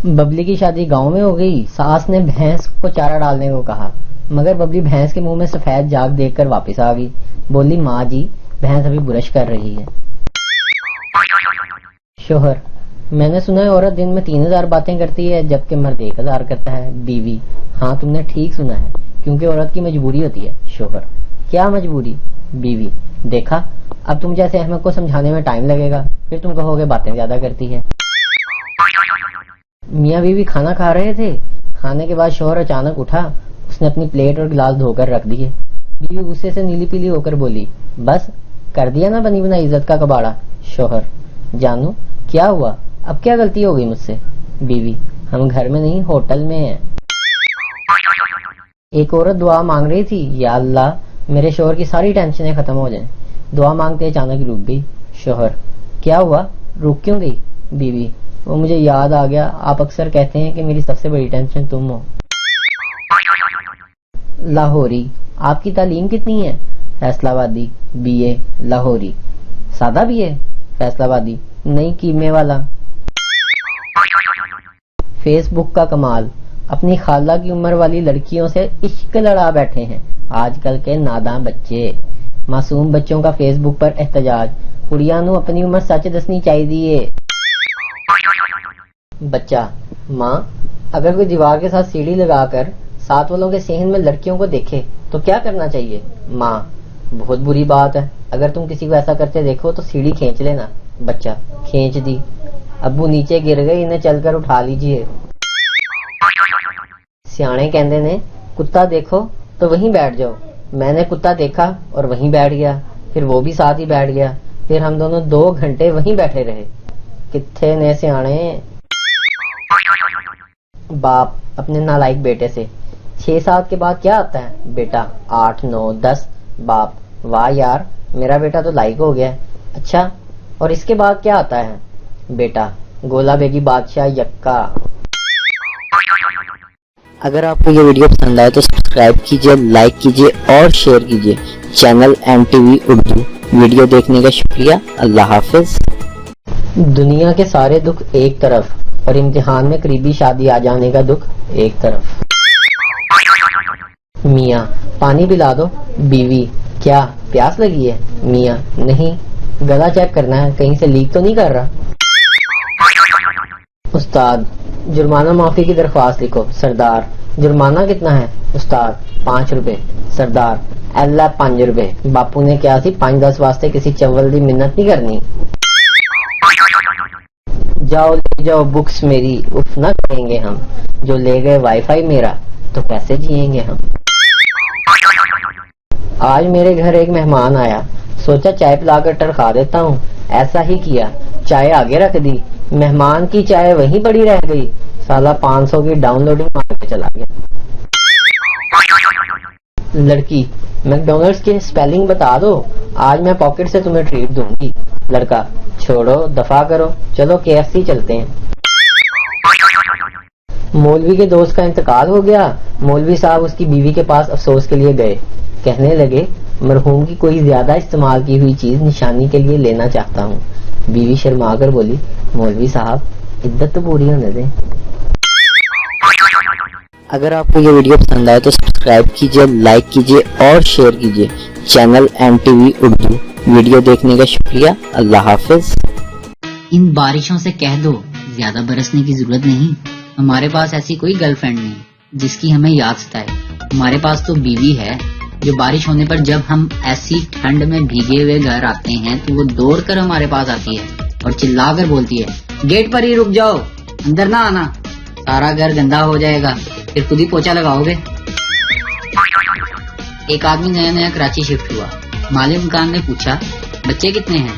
ببلی کی شادی گاؤں میں ہو گئی. ساس نے بھینس کو چارہ ڈالنے کو کہا مگر ببلی بھینس کے منہ میں سفید جاگ دیکھ کر واپس آ گئی. بولی ماں جی بھینس ابھی برش کر رہی ہے. شوہر: میں نے سنا ہے عورت دن میں 3000 باتیں کرتی ہے جبکہ مرد 1000 کرتا ہے. بیوی: ہاں تم نے ٹھیک سنا ہے کیونکہ عورت کی مجبوری ہوتی ہے. شوہر: کیا مجبوری؟ بیوی: دیکھا اب تم جیسے احمد کو سمجھانے میں ٹائم لگے گا پھر تم کہو گے باتیں زیادہ کرتی ہے. میاں بیوی کھانا کھا رہے تھے. کھانے کے بعد شوہر اچانک اٹھا. اس نے اپنی پلیٹ اور گلاس دھو کر رکھ دیے. بیوی غصے سے نیلی پیلی ہو کر بولی بس کر دیا نا بنی بنا عزت کا کباڑا. شوہر: جانو کیا ہوا؟ اب کیا غلطی ہو گئی مجھ سے؟ بیوی: ہم گھر میں نہیں ہوٹل میں ہیں. ایک عورت دعا مانگ رہی تھی یا اللہ میرے شوہر کی ساری ٹینشنیں ختم ہو جائیں. دعا مانگتے اچانک رک گئی. شوہر: کیا ہوا رک کیوں گئی؟ بیوی: وہ مجھے یاد آ گیا آپ اکثر کہتے ہیں کہ میری سب سے بڑی ٹینشن تم ہو. لاہوری: آپ کی تعلیم کتنی ہے؟ فیصلہ آبادی: BA. لاہوری: سادہ BA؟ فیصلہ آبادی: نہیں قیمے والا. فیس بک کا کمال: اپنی خالہ کی عمر والی لڑکیوں سے عشق لڑا بیٹھے ہیں آج کل کے ناداں بچے. معصوم بچوں کا فیس بک پر احتجاج: کڑیاں نو اپنی عمر سچ دسنی چاہیے. بچہ: ماں اگر کوئی دیوار کے ساتھ سیڑھی لگا کر 7 والوں کے صحن میں لڑکیوں کو دیکھے تو کیا کرنا چاہیے؟ ماں: بہت بری بات ہے اگر تم کسی کو ایسا کرتے دیکھو تو سیڑھی کھینچ لینا. بچہ کھینچ دی. ابو نیچے گر گئے انہیں چل کر اٹھا لیجئے. سیانے کہندے نے کتا دیکھو تو وہیں بیٹھ جاؤ. میں نے کتا دیکھا اور وہیں بیٹھ گیا پھر وہ بھی ساتھ ہی بیٹھ گیا پھر ہم دونوں 2 گھنٹے وہیں بیٹھے رہے. کتھے نے سیانے. باپ اپنے نالائق بیٹے سے: 6-7 کے بعد کیا آتا ہے؟ بیٹا: 8 9 10. باپ: واہ یار میرا بیٹا تو لائق ہو گیا. اچھا اور اس کے بعد کیا آتا ہے؟ بیٹا: گولا بیگی بادشاہ یکا. اگر آپ کو یہ ویڈیو پسند آئے تو سبسکرائب کیجئے، لائک کیجئے اور شیئر کیجئے چینل NTV اردو. ویڈیو دیکھنے کا شکریہ. اللہ حافظ. دنیا کے سارے دکھ ایک طرف اور امتحان میں قریبی شادی آ جانے کا دکھ ایک طرف. میاں: پانی پلا دو. بیوی: کیا پیاس لگی ہے؟ میاں: نہیں گلا چیک کرنا ہے کہیں سے لیک تو نہیں کر رہا. استاد: جرمانہ معافی کی درخواست لکھو. سردار: جرمانہ کتنا ہے؟ استاد: 5 روپے. سردار: اللہ 5 روپے. باپو نے کیا سی 5-10 واسطے کسی چول دی منت نہیں کرنی. جاؤ لے جاؤ بکس میری اف نہ کہیں گے ہم. جو لے گئے وائی فائی میرا تو کیسے جئیں گے ہم. آج میرے گھر ایک مہمان آیا سوچا چائے پلا کر ٹرخا دیتا ہوں. ایسا ہی کیا چائے آگے رکھ دی. مہمان کی چائے وہیں پڑی رہ گئی. سالہ 500 کی ڈاؤن لوڈنگ مار کے چلا گیا. لڑکی: میک ڈونلڈس کے سپیلنگ بتا دو آج میں پاکٹ سے تمہیں ٹریٹ دوں گی. لڑکا: چھوڑو دفع کرو چلو KFC چلتے ہیں. مولوی کے دوست کا انتقال ہو گیا. مولوی صاحب اس کی بیوی کے پاس افسوس کے لیے گئے. کہنے لگے مرحوم کی کوئی زیادہ استعمال کی ہوئی چیز نشانی کے لیے لینا چاہتا ہوں. بیوی شرما کر بولی مولوی صاحب عدت تو پوری ہونے دیں. اگر آپ کو یہ ویڈیو پسند آئے تو سبسکرائب کیجئے، لائک کیجئے اور شیئر کیجئے چینل NTV اردو. ویڈیو دیکھنے کا شکریہ. اللہ حافظ. ان بارشوں سے کہہ دو زیادہ برسنے کی ضرورت نہیں. ہمارے پاس ایسی کوئی گرل فرینڈ نہیں جس کی ہمیں یاد ستائے. ہمارے پاس تو بیوی ہے جو بارش ہونے پر جب ہم ایسی ٹھنڈ میں بھیگے ہوئے گھر آتے ہیں تو وہ دوڑ کر ہمارے پاس آتی ہے اور چلا کر بولتی ہے گیٹ پر ہی رک جاؤ اندر نہ آنا سارا گھر گندا ہو جائے گا پھر خود ہی پوچھا لگاؤ گے. ایک آدمی نیا نیا کراچی شفٹ ہوا. مالک مکان نے پوچھا بچے کتنے ہیں؟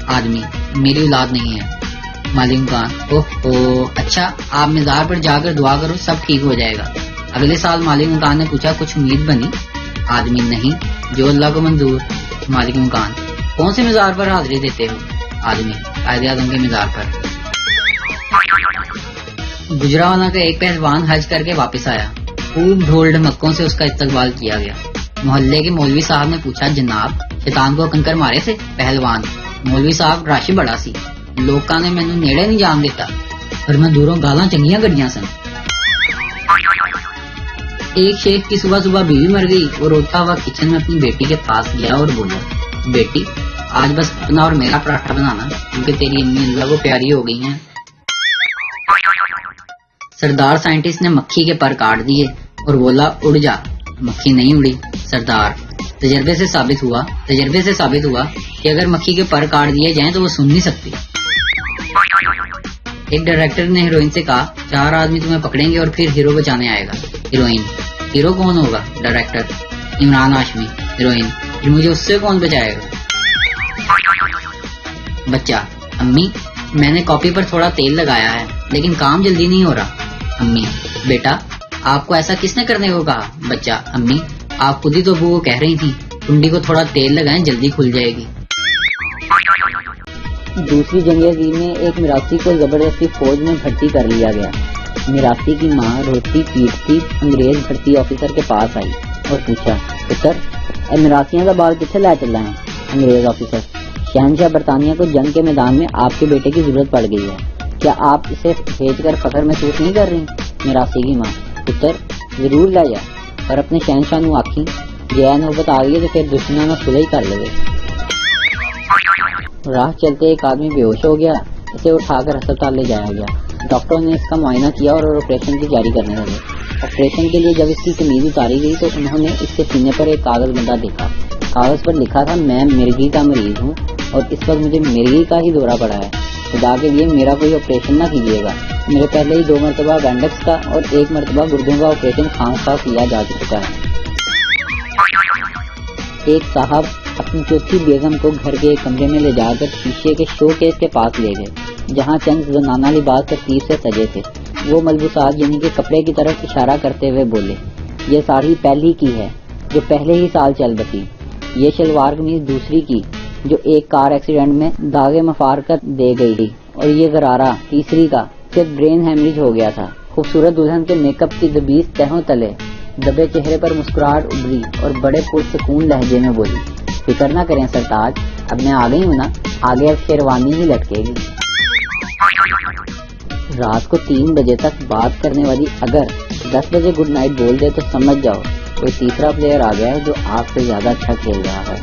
آدمی: میری اولاد نہیں ہے. مالک مکان: اوہ اچھا آپ مزار پر جا کر دعا کرو سب ٹھیک ہو جائے گا. اگلے سال مالک مکان نے پوچھا کچھ امید بنی؟ آدمی: نہیں جو اللہ کو منظور. مالک مکان: کون سے مزار پر حاضری دیتے ہو؟ آدمی: قائد اعظم کے مزار پر. گجرانوالہ کا ایک پہلوان حج کر کے واپس آیا. خوب ڈھول ڈھمکوں سے اس کا استقبال کیا گیا. محلے کے مولوی صاحب نے پوچھا جناب شیطان کو کنکر مارے تھے؟ پہلوان: مولوی صاحب رش بڑا سی لوکاں نے مینوں نیڑے نہیں جان دیتا. پر میں دوروں گالاں چنگیاں گڈیاں سن. ایک شیخ کی صبح صبح بیوی مر گئی اور روتا ہوا کچن میں اپنی بیٹی کے پاس گیا اور بولا, بیٹی آج بس اپنا اور میرا پراٹھا بنانا, کیونکہ تیری امی اللہ کو پیاری ہو گئی ہیں. سردار سائنٹسٹ نے مکھی کے پر کاٹ دیے اور بولا, اڑ جا. مکھی نہیں اڑی. سردار, تجربے سے ثابت ہوا کہ اگر مکھی کے پر کاٹ دیے جائیں تو وہ سن نہیں سکتی. ایک ڈائریکٹر نے ہیروئن سے کہا, 4 آدمی تمہیں پکڑیں گے اور پھر ہیرو بچانے آئے گا. ہیروئن, ہیرو کون ہوگا؟ ڈائریکٹر, عمران ہاشمی. ہیروئن, پھر مجھے اس سے کون بچائے گا؟ بچہ, امی میں نے کاپی پر تھوڑا تیل لگایا ہے لیکن کام جلدی نہیں ہو رہا. امی, بیٹا آپ کو ایسا کس نے کرنے کو کہا؟ بچہ, امی آپ خود ہی تو ابو کو کہہ رہی تھی کنڈی کو تھوڑا تیل لگائیں جلدی کھل جائے گی. دوسری جنگ عظیم میں ایک میراثی کو زبردستی فوج میں بھرتی کر لیا گیا. میراثی کی ماں روتی پیٹتی انگریز بھرتی آفیسر کے پاس آئی اور پوچھا, پتر میراثیاں کا بال کتنے لے چلا ہے؟ انگریز آفیسر, شہنشاہ برطانیہ کو جنگ کے میدان میں آپ کے بیٹے کی ضرورت پڑ گئی ہے, کیا آپ اسے بھیج کر فخر محسوس نہیں کر رہی؟ میراثی کی ماں, پتر ضرور لے جا, پر اپنے شہنشاہ نو آکھی جے نوبت آ گئی تو پھر دشمنوں نے صلح ہی کر لے. راہ چلتے ایک آدمی بے ہوش ہو گیا, اسے اٹھا کر ہسپتال لے جایا گیا. ڈاکٹروں نے اس کا معائنہ کیا اور آپریشن کی تیاری کرنے لگے. آپریشن کے لیے جب اس کی قمیض اتاری گئی تو انہوں نے اس کے سینے پر ایک کاغذ بندہ دیکھا. کاغذ پر لکھا تھا, میں مرگی کا مریض ہوں اور اس وقت مجھے مرگی کا ہی دورہ پڑا ہے, خدا کے لیے میرا کوئی آپریشن نہ کیجیے گا. میرے پہلے ہی 2 مرتبہ اپینڈکس کا اور 1 مرتبہ گردوں کا آپریشن خواہ کیا جا چکا ہے. ایک صاحب اپنی چوتھی بیگم کو گھر کے ایک کمرے میں لے جا کر شیشے کے شو کیس کے پاس لے گئے جہاں چند زنانہ لباس ترتیب سے سجے تھے. وہ ملبوسات یعنی کہ کپڑے کی طرف اشارہ کرتے ہوئے بولے, یہ ساڑی پہلی کی ہے جو پہلے ہی سال چل بسی, یہ شلوار قمیض دوسری کی جو ایک کار ایکسیڈنٹ میں داغے مفارقت دے گئی تھی, اور یہ غرارہ تیسری کا صرف برین ہیمریج ہو گیا تھا. خوبصورت دلہن کے میک اپ کی 20 تہوں تلے دبے چہرے پر مسکراہٹ ابھری اور بڑے پرسکون لہجے میں بولی, فکر نہ کریں سرتاج, اب میں آ گئی ہوں نا, آگے اب شیروانی ہی لٹکے گی. رات کو 3 بجے تک بات کرنے والی اگر 10 بجے گڈ نائٹ بول دے تو سمجھ جاؤ کوئی تیسرا پلیئر آ گیا ہے جو آپ سے زیادہ اچھا کھیل رہا ہے.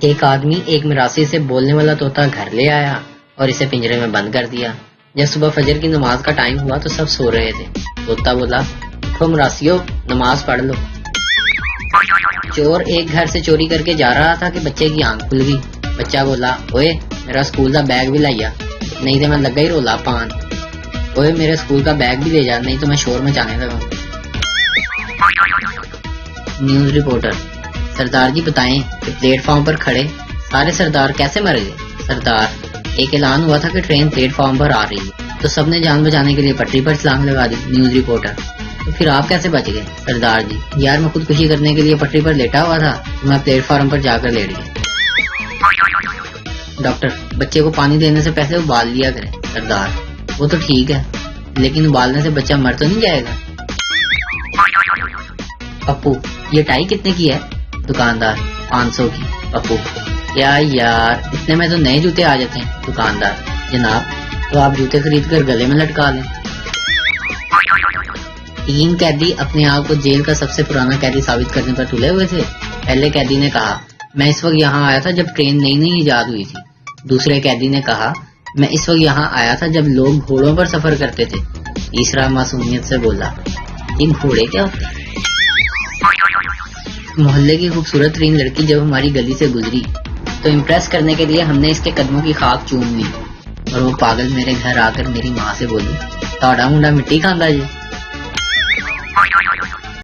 ایک آدمی ایک میراثی سے بولنے والا طوطا گھر لے آیا اور اسے پنجرے میں بند کر دیا. جب صبح فجر کی نماز کا ٹائم ہوا تو سب سو رہے تھے. طوطا بولا, اٹھو مراسیو, نماز پڑھ لو. چور ایک گھر سے چوری کر کے جا رہا تھا کہ بچے کی آنکھ کھل گئی. بچہ بولا, اوئے میرا اسکول کا بیگ بھی لائیا, نہیں تو میں لگا ہی رولا پان. اوئے میرے اسکول کا بیگ بھی لے جا, نہیں تو میں شور مچانے لگا. نیوز رپورٹر, سردار جی بتائیں کہ پلیٹ فارم پر کھڑے سارے سردار کیسے مر گئے؟ سردار, ایک اعلان ہوا تھا کہ ٹرین پلیٹ فارم پر آ رہی ہے تو سب نے جان بچانے کے لیے پٹری پر چھلانگ لگا دی. نیوز رپورٹر, تو پھر آپ کیسے بچ گئے؟ سردار جی, یار میں خودکشی کرنے کے لیے پٹری پر لیٹا ہوا تھا تو میں پلیٹ فارم پر جا کر لیٹ گیا. ڈاکٹر, بچے کو پانی دینے سے پہلے ابال لیا کرے. سردار, وہ تو ٹھیک ہے لیکن ابالنے سے بچہ مر تو نہیں جائے گا. پپو, یہ ٹائی کتنے کی ہے؟ دکاندار, 500 کی. پپو, کیا یار اتنے میں تو نئے جوتے آ جاتے ہیں. دکاندار, جناب تو آپ جوتے خرید کر گلے میں لٹکا لیں. 3 قیدی اپنے آپ کو جیل کا سب سے پرانا قیدی ثابت کرنے پر تلے ہوئے تھے. پہلے قیدی نے کہا, میں اس وقت یہاں آیا تھا جب ٹرین نئی ایجاد ہوئی تھی. دوسرے قیدی نے کہا, میں اس وقت یہاں آیا تھا جب لوگ گھوڑوں پر سفر کرتے تھے. تیسرا معصومیت سے بولا, ان گھوڑے کیا ہوتے ہیں؟ محلے کی خوبصورت ترین لڑکی جب ہماری گلی سے گزری تو امپریس کرنے کے لیے ہم نے اس کے قدموں کی خاک چوم لی اور وہ پاگل میرے گھر آ کر میری ماں سے بولی, تاڑا منڈا مٹی کھاندا جی.